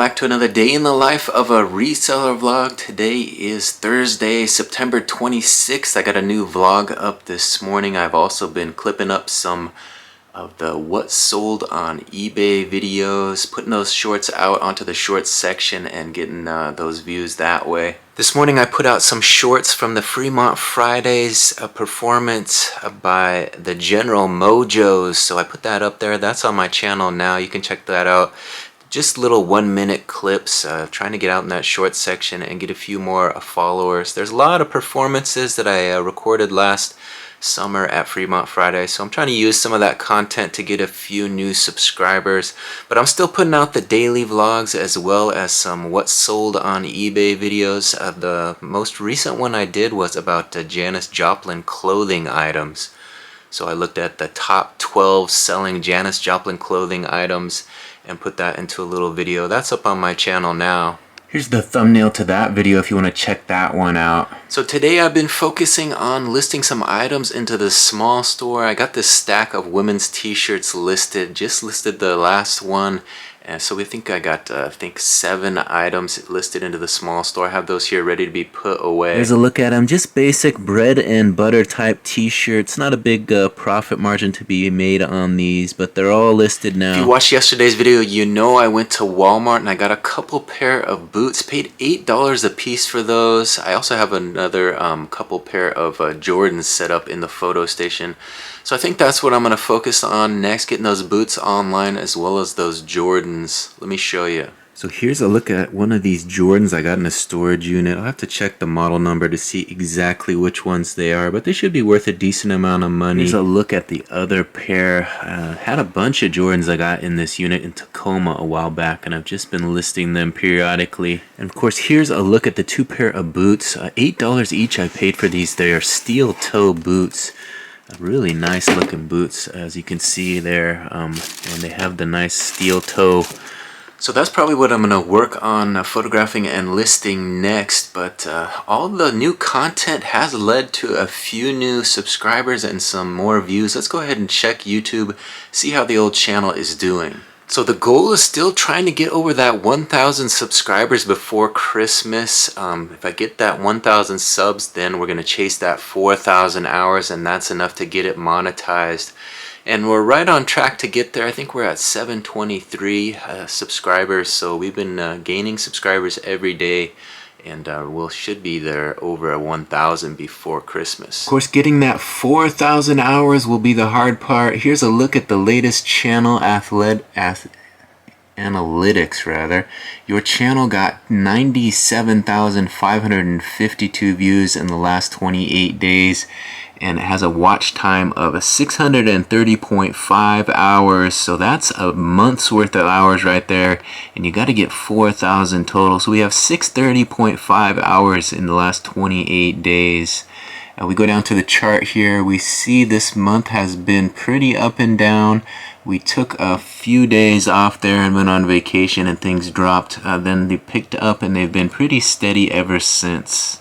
back to another day in the life of a reseller vlog. Today is Thursday, September 26th. I got a new vlog up this morning. I've also been clipping up some of the what sold on eBay videos, putting those shorts out onto the shorts section and getting those views that way. This morning I put out some shorts from the Fremont Fridays performance by the General Mojos, so I put that up there. That's on my channel now. You can check that out. Just little 1-minute clips, trying to get out in that short section and get a few more followers. There's a lot of performances that I recorded last summer at Fremont Friday, so I'm trying to use some of that content to get a few new subscribers. But I'm still putting out the daily vlogs as well as some what sold on eBay videos. The most recent one I did was about Janis Joplin clothing items. So I looked at the top 12 selling Janis Joplin clothing items and put that into a little video. That's up on my channel now. Here's the thumbnail to that video if you want to check that one out. So today I've been focusing on listing some items into the small store. I got this stack of women's t-shirts listed, just listed the last one. And so I got 7 items listed into the small store. I have those here ready to be put away. There's a look at them. Just basic bread and butter type t-shirts. Not a big profit margin to be made on these, but they're all listed now. If you watched yesterday's video, you know I went to Walmart and I got a couple pair of boots. Paid $8 a piece for those. I also have another couple pair of Jordans set up in the photo station. So I think that's what I'm going to focus on next, getting those boots online as well as those Jordans. Let me show you. So here's a look at one of these Jordans I got in a storage unit. I'll have to check the model number to see exactly which ones they are, but they should be worth a decent amount of money. Here's a look at the other pair. Had a bunch of Jordans I got in this unit in Tacoma a while back, and I've just been listing them periodically. And of course, here's a look at the 2 pair of boots. $8 each I paid for these. They are steel toe boots. Really nice looking boots, as you can see there, and they have the nice steel toe. So that's probably what I'm going to work on photographing and listing next, but all the new content has led to a few new subscribers and some more views. Let's go ahead and check YouTube, see how the old channel is doing. So the goal is still trying to get over that 1,000 subscribers before Christmas. If I get that 1,000 subs, then we're going to chase that 4,000 hours, and that's enough to get it monetized. And we're right on track to get there. I think we're at 723 subscribers, so we've been gaining subscribers every day. And we should be there over 1,000 before Christmas. Of course, getting that 4,000 hours will be the hard part. Here's a look at the latest channel analytics. Your channel got 97,552 views in the last 28 days. And it has a watch time of 630.5 hours, so that's a month's worth of hours right there, and you got to get 4,000 total. So we have 630.5 hours in the last 28 days. We go down to the chart here. We see this month has been pretty up and down. We took a few days off there and went on vacation, and things dropped. Then they picked up, and they've been pretty steady ever since.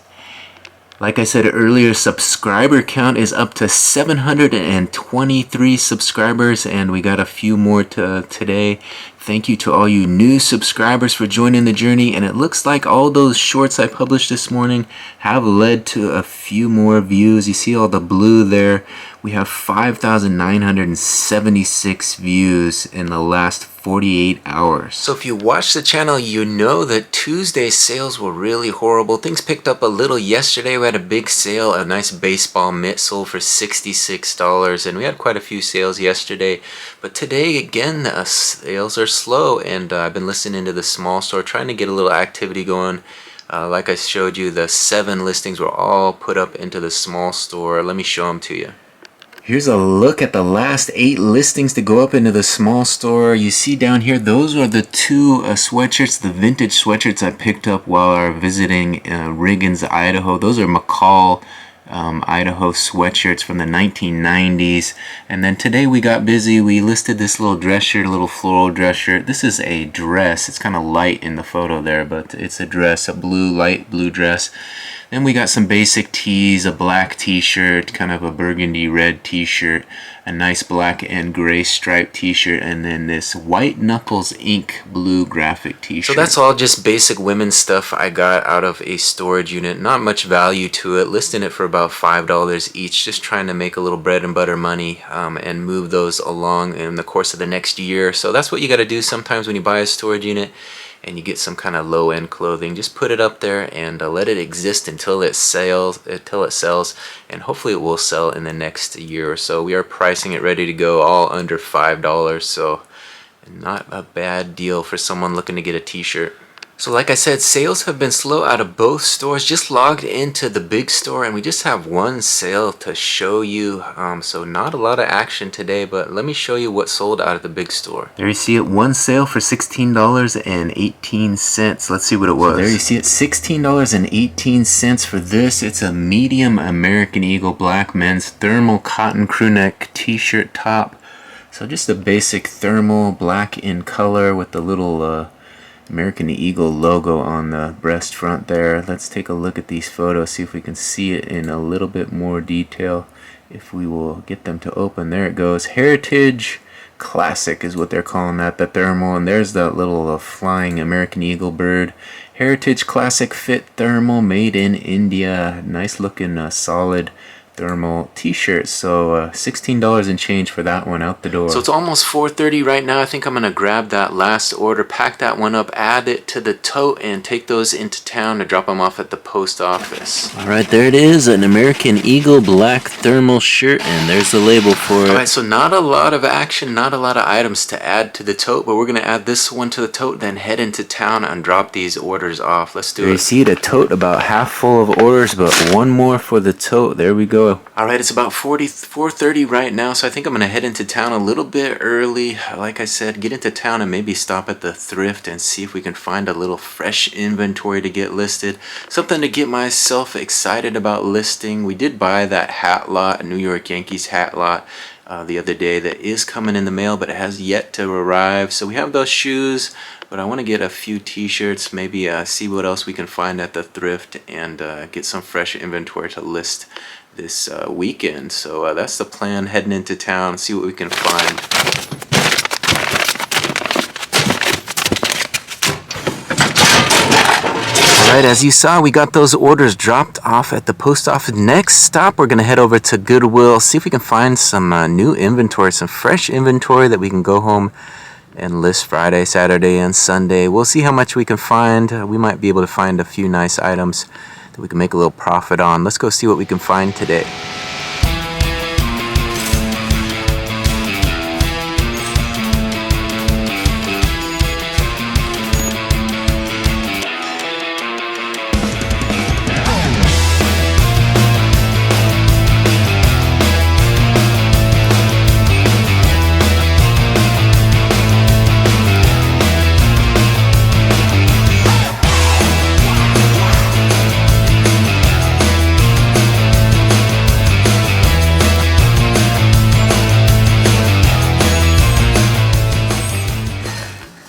Like I said earlier, subscriber count is up to 723 subscribers, and we got a few more today. Thank you to all you new subscribers for joining the journey, and it looks like all those shorts I published this morning have led to a few more views. You see all the blue there. We have 5,976 views in the last 48 hours. So if you watch the channel, you know that Tuesday's sales were really horrible. Things picked up a little yesterday. We had a big sale, a nice baseball mitt sold for $66, and we had quite a few sales yesterday. But today, again, sales are slow, and I've been listening to the small store, trying to get a little activity going. Like I showed you, the 7 listings were all put up into the small store. Let me show them to you. Here's a look at the last 8 listings to go up into the small store. You see down here, those are the 2 sweatshirts, the vintage sweatshirts I picked up while I was visiting Riggins, Idaho. Those are McCall, Idaho sweatshirts from the 1990s. And then today we got busy. We listed this little dress shirt, a little floral dress shirt. This is a dress. It's kind of light in the photo there, but it's a dress, a light blue dress. Then we got some basic tees, a black t-shirt, kind of a burgundy red t-shirt, a nice black and gray striped t-shirt, and then this White Knuckles ink blue graphic t-shirt. So that's all just basic women's stuff I got out of a storage unit. Not much value to it, listing it for about $5 each, just trying to make a little bread and butter money and move those along in the course of the next year. So that's what you got to do sometimes when you buy a storage unit and you get some kind of low-end clothing. Just put it up there and let it exist until it sells, and hopefully it will sell in the next year or so. We are pricing it ready to go, all under $5, so not a bad deal for someone looking to get a t-shirt. So like I said, sales have been slow out of both stores. Just logged into the big store and we just have one sale to show you. So not a lot of action today, but let me show you what sold out of the big store. There you see it, one sale for $16.18. Let's see what it was. So there you see it, $16.18 for this. It's a medium American Eagle black men's thermal cotton crew neck t-shirt top. So just a basic thermal black in color with the little American Eagle logo on the breast front there. Let's take a look at these photos, see if we can see it in a little bit more detail. If we will get them to open, there it goes. Heritage Classic is what they're calling that, the thermal, and there's that little flying American Eagle bird. Heritage Classic Fit Thermal, made in India. Nice looking solid thermal t-shirt. So $16 and change for that one out the door. So it's almost 4:30 right now. I think I'm gonna grab that last order, pack that one up, add it to the tote, and take those into town to drop them off at the post office. All right, there it is, an American Eagle black thermal shirt, and there's the label for it. All right, so not a lot of action, not a lot of items to add to the tote, but we're gonna add this one to the tote, then head into town and drop these orders off. Let's do it. You see the tote about half full of orders, but one more for the tote. There we go. Alright, it's about 4:30 right now, so I think I'm going to head into town a little bit early. Like I said, get into town and maybe stop at the thrift and see if we can find a little fresh inventory to get listed. Something to get myself excited about listing. We did buy that hat lot, a New York Yankees hat lot, the other day that is coming in the mail, but it has yet to arrive. So we have those shoes, but I want to get a few t-shirts, maybe see what else we can find at the thrift, and get some fresh inventory to list this weekend. So that's the plan, heading into town, see what we can find. Alright, as you saw, we got those orders dropped off at the post office. Next stop, we're going to head over to Goodwill, see if we can find some new inventory, some fresh inventory that we can go home and list Friday, Saturday, and Sunday. We'll see how much we can find. We might be able to find a few nice items that we can make a little profit on. Let's go see what we can find today.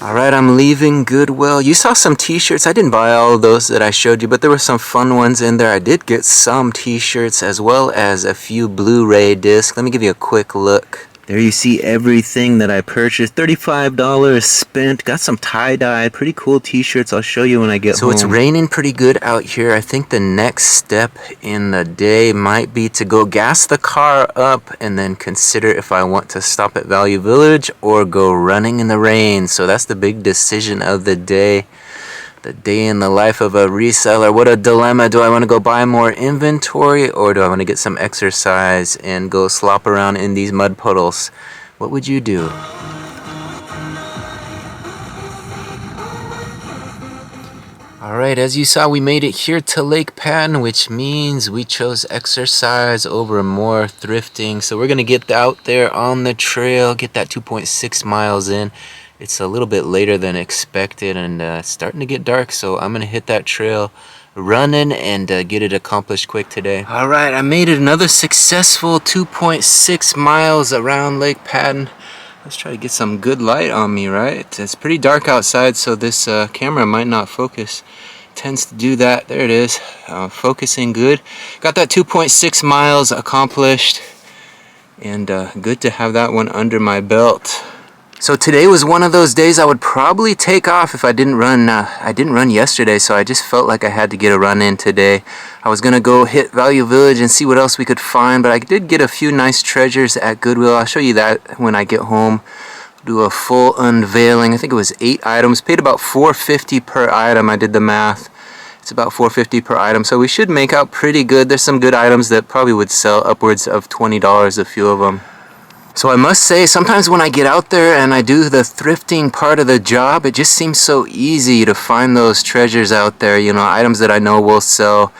Alright, I'm leaving Goodwill. You saw some t-shirts. I didn't buy all of those that I showed you, but there were some fun ones in there. I did get some t-shirts as well as a few Blu-ray discs. Let me give you a quick look. There you see everything that I purchased. $35 spent. Got some tie-dye, pretty cool t-shirts. I'll show you when I get home. So it's raining pretty good out here. I think the next step in the day might be to go gas the car up and then consider if I want to stop at Value Village or go running in the rain. So that's the big decision of the day. The day in the life of a reseller. What a dilemma. Do I want to go buy more inventory, or do I want to get some exercise and go slop around in these mud puddles? What would you do? Alright, as you saw, we made it here to Lake Padden, which means we chose exercise over more thrifting. So we're going to get out there on the trail, get that 2.6 miles in. It's a little bit later than expected, and it's starting to get dark, so I'm going to hit that trail running and get it accomplished quick today. Alright, I made it another successful 2.6 miles around Lake Padden. Let's try to get some good light on me, right? It's pretty dark outside, so this camera might not focus. Tends to do that. There it is. Focusing good. Got that 2.6 miles accomplished. and good to have that one under my belt. So today was one of those days I would probably take off if I didn't run. I didn't run yesterday, so I just felt like I had to get a run in today. I was gonna go hit Value Village and see what else we could find, but I did get a few nice treasures at Goodwill. I'll show you that when I get home. Do a full unveiling. I think it was 8 items. Paid about $4.50 per item. I did the math. It's about $4.50 per item, so we should make out pretty good. There's some good items that probably would sell upwards of $20 a few of them. So I must say, sometimes when I get out there and I do the thrifting part of the job, it just seems so easy to find those treasures out there, you know, items that I know will sell,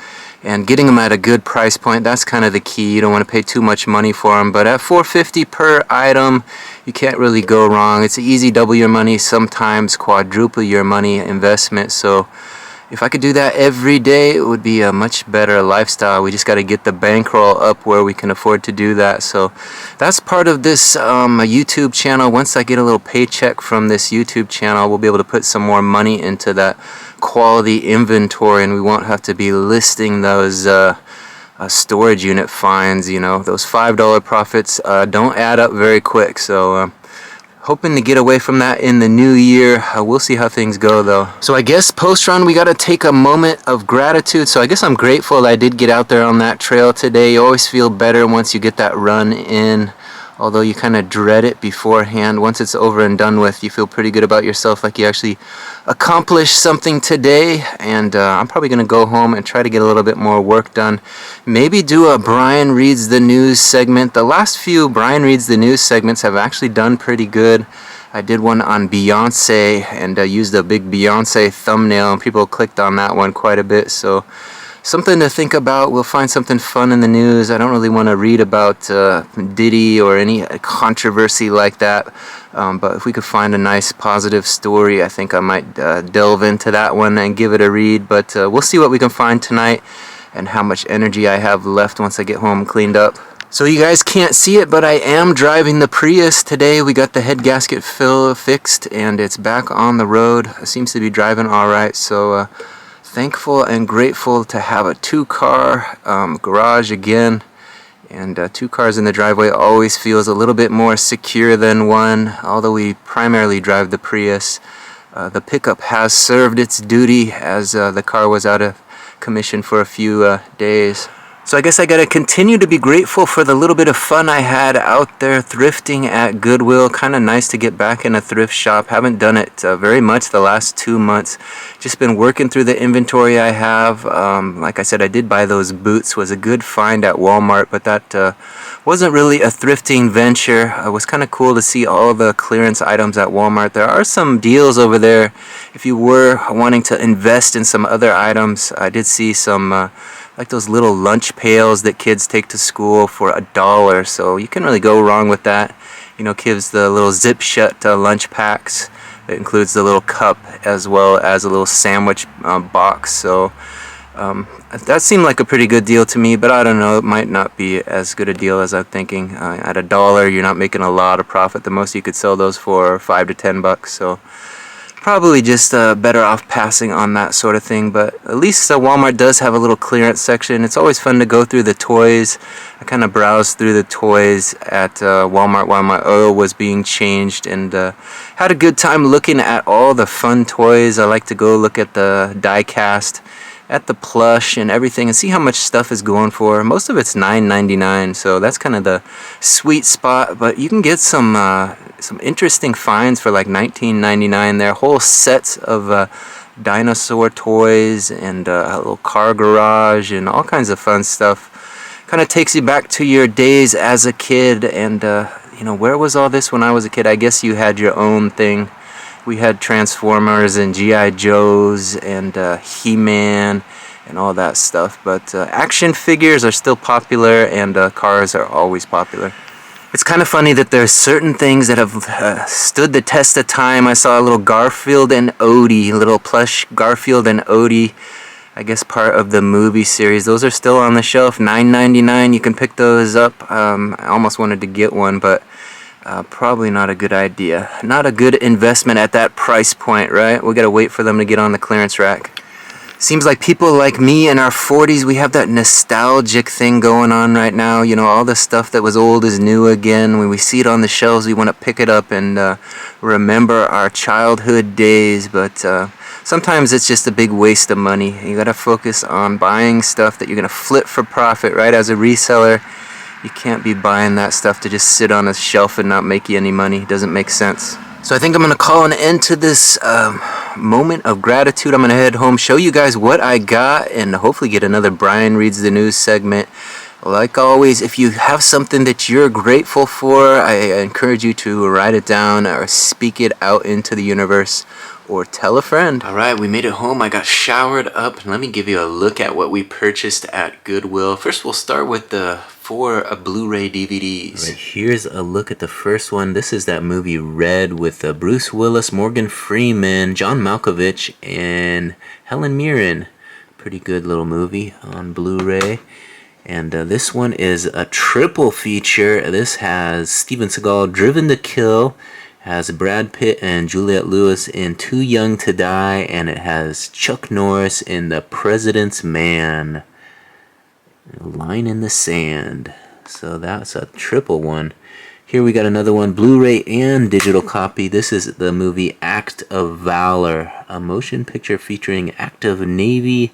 and getting them at a good price point. That's kind of the key. You don't want to pay too much money for them, but at $4.50 per item, you can't really go wrong. It's easy double your money, sometimes quadruple your money investment. So if I could do that every day, it would be a much better lifestyle. We just got to get the bankroll up where we can afford to do that. So that's part of this YouTube channel. Once I get a little paycheck from this YouTube channel, we'll be able to put some more money into that quality inventory, and we won't have to be listing those storage unit finds. You know, those $5 profits don't add up very quick. So hoping to get away from that in the new year. We'll see how things go though. So I guess post-run we got to take a moment of gratitude. So I guess I'm grateful that I did get out there on that trail today. You always feel better once you get that run in, although you kind of dread it beforehand. Once it's over and done with, you feel pretty good about yourself, like you actually accomplished something today. And I'm probably going to go home and try to get a little bit more work done. Maybe do a Brian Reads the News segment. The last few Brian Reads the News segments have actually done pretty good. I did one on Beyonce and used a big Beyonce thumbnail, and people clicked on that one quite a bit. So something to think about. We'll find something fun in the news. I don't really want to read about Diddy or any controversy like that. But if we could find a nice positive story, I think I might delve into that one and give it a read. But we'll see what we can find tonight and how much energy I have left once I get home cleaned up. So you guys can't see it, but I am driving the Prius today. We got the head gasket fixed and it's back on the road. It seems to be driving all right. So thankful and grateful to have a 2-car garage again, and 2 cars in the driveway always feels a little bit more secure than one. Although we primarily drive the Prius, the pickup has served its duty as the car was out of commission for a few days. So I guess I gotta continue to be grateful for the little bit of fun I had out there thrifting at Goodwill. Kind of nice to get back in a thrift shop. Haven't done it very much the last 2 months. Just been working through the inventory I have. Like I said, I did buy those boots. Was a good find at Walmart, but that wasn't really a thrifting venture. It was kind of cool to see all the clearance items at Walmart. There are some deals over there if you were wanting to invest in some other items. I did see some like those little lunch pails that kids take to school for $1, so you can really go wrong with that. You know, gives the little zip shut lunch packs. It includes the little cup as well as a little sandwich box. So that seemed like a pretty good deal to me, but I don't know, it might not be as good a deal as I'm thinking. At $1, you're not making a lot of profit. The most you could sell those for $5 to $10. So probably just better off passing on that sort of thing. But at least Walmart does have a little clearance section. It's always fun to go through the toys. I kind of browsed through the toys at Walmart while my oil was being changed, and had a good time looking at all the fun toys. I like to go look at the die cast, at the plush and everything, and see how much stuff is going for. Most of it's $9.99, so that's kind of the sweet spot. But you can get some interesting finds for like $19.99. There are whole sets of dinosaur toys and a little car garage and all kinds of fun stuff. Kind of takes you back to your days as a kid, and you know, where was all this when I was a kid? I guess you had your own thing. We had Transformers and G.I. Joes and He-Man and all that stuff. But action figures are still popular, and cars are always popular. It's kind of funny that there's certain things that have stood the test of time. I saw a little Garfield and Odie, little plush Garfield and Odie, I guess part of the movie series. Those are still on the shelf, $9.99. You can pick those up. I almost wanted to get one, but probably not a good idea. Not a good investment at that price point, right? We gotta wait for them to get on the clearance rack. Seems like people like me in our 40s, we have that nostalgic thing going on right now. You know, all the stuff that was old is new again. When we see it on the shelves, we want to pick it up and remember our childhood days. But sometimes it's just a big waste of money. You got to focus on buying stuff that you're going to flip for profit, right? As a reseller, you can't be buying that stuff to just sit on a shelf and not make you any money. It doesn't make sense. So I think I'm going to call an end to this moment of gratitude. I'm going to head home, show you guys what I got, and hopefully get another Brian Reads the News segment. Like always, if you have something that you're grateful for, I encourage you to write it down or speak it out into the universe or tell a friend. Alright, we made it home. I got showered up. Let me give you a look at what we purchased at Goodwill. First, we'll start with the 4 Blu-ray DVDs. Alright, here's a look at the first one. This is that movie Red with Bruce Willis, Morgan Freeman, John Malkovich, and Helen Mirren. Pretty good little movie on Blu-ray. And this one is a triple feature. This has Steven Seagal, Driven to Kill, has Brad Pitt and Juliette Lewis in Too Young to Die, and it has Chuck Norris in The President's Man. Line in the Sand. So that's a triple one. Here we got another one, Blu-ray and digital copy. This is the movie Act of Valor, a motion picture featuring active duty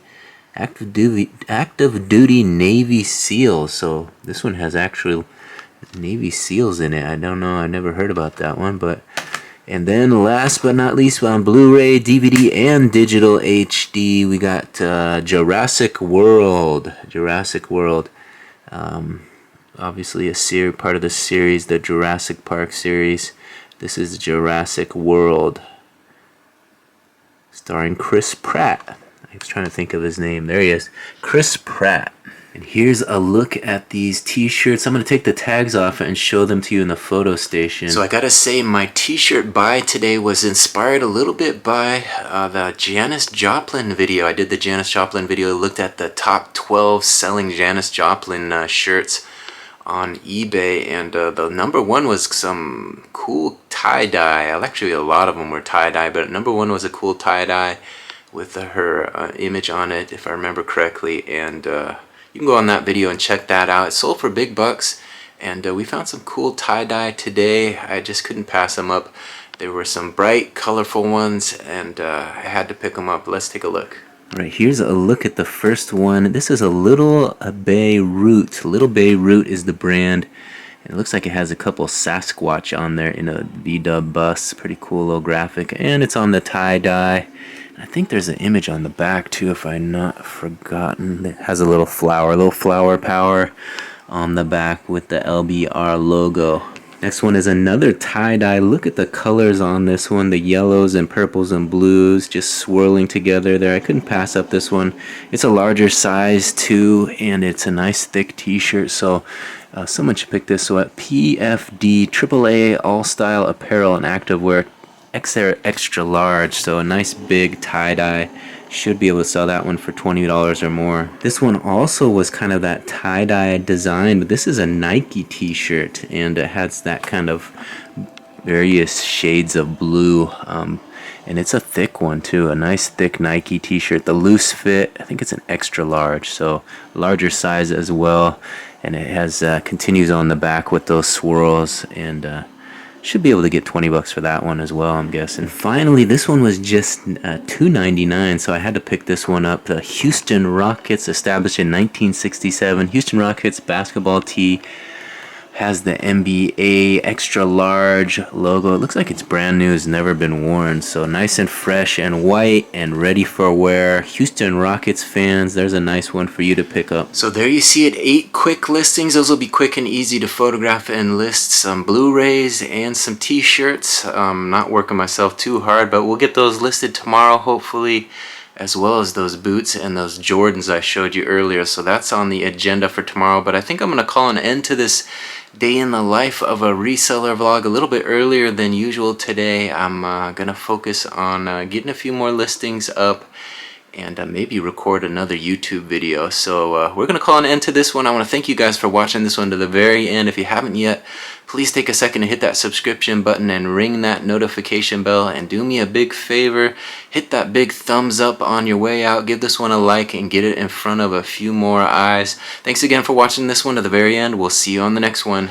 Navy SEALs. So this one has actual Navy SEALs in it. I don't know, I never heard about that one. And then last but not least, on Blu-ray, DVD, and digital HD, we got Jurassic World. Obviously a part of the series, the Jurassic Park series. This is Jurassic World, starring Chris Pratt. I was trying to think of his name. There he is, Chris Pratt. And here's a look at these t-shirts. I'm going to take the tags off and show them to you in the photo station. So I gotta say, my t-shirt buy today was inspired a little bit by the Janis Joplin video. I did the Janis Joplin video, looked at the top 12 selling Janis Joplin shirts on eBay, and the number one was some cool tie-dye. Actually, a lot of them were tie-dye, but number one was a cool tie-dye with her image on it, if I remember correctly, and you can go on that video and check that out. It sold for big bucks, and we found some cool tie-dye today. I just couldn't pass them up. There were some bright, colorful ones, and I had to pick them up. Let's take a look. All right, here's a look at the first one. This is a Little Beirut. Little Beirut is the brand. It looks like it has a couple Sasquatch on there in a V-dub bus. Pretty cool little graphic, and it's on the tie-dye. I think there's an image on the back too, if I'm not forgotten. It has a little flower power on the back with the LBR logo. Next one is another tie-dye. Look at the colors on this one, the yellows and purples and blues just swirling together there. I couldn't pass up this one. It's a larger size too, and it's a nice thick t-shirt, so someone should pick this up. PFD AAA All Style Apparel and Activewear extra large, so a nice big tie-dye. Should be able to sell that one for $20 or more. This one also was kind of that tie-dye design, but this is a Nike t-shirt, and it has that kind of various shades of blue, and it's a thick one too, a nice thick Nike t-shirt. The loose fit, I think it's an extra large, so larger size as well, and it has continues on the back with those swirls, and should be able to get $20 for that one as well, I'm guessing. Finally, this one was just $2.99, so I had to pick this one up. The Houston Rockets, established in 1967. Houston Rockets basketball tee. Has the NBA extra large logo. It looks like it's brand new, it's never been worn, so nice and fresh and white and ready for wear. Houston Rockets fans, there's a nice one for you to pick up. So there you see it, 8 quick listings. Those will be quick and easy to photograph and list. Some Blu-rays and some t-shirts. Not working myself too hard, but we'll get those listed tomorrow hopefully, as well as those boots and those Jordans I showed you earlier. So that's on the agenda for tomorrow, but I think I'm going to call an end to this day in the life of a reseller vlog a little bit earlier than usual today. I'm going to focus on getting a few more listings up, and maybe record another YouTube video. So we're going to call an end to this one. I want to thank you guys for watching this one to the very end. If you haven't yet, please take a second to hit that subscription button and ring that notification bell, and do me a big favor, hit that big thumbs up on your way out, give this one a like, and get it in front of a few more eyes. Thanks again for watching this one to the very end. We'll see you on the next one.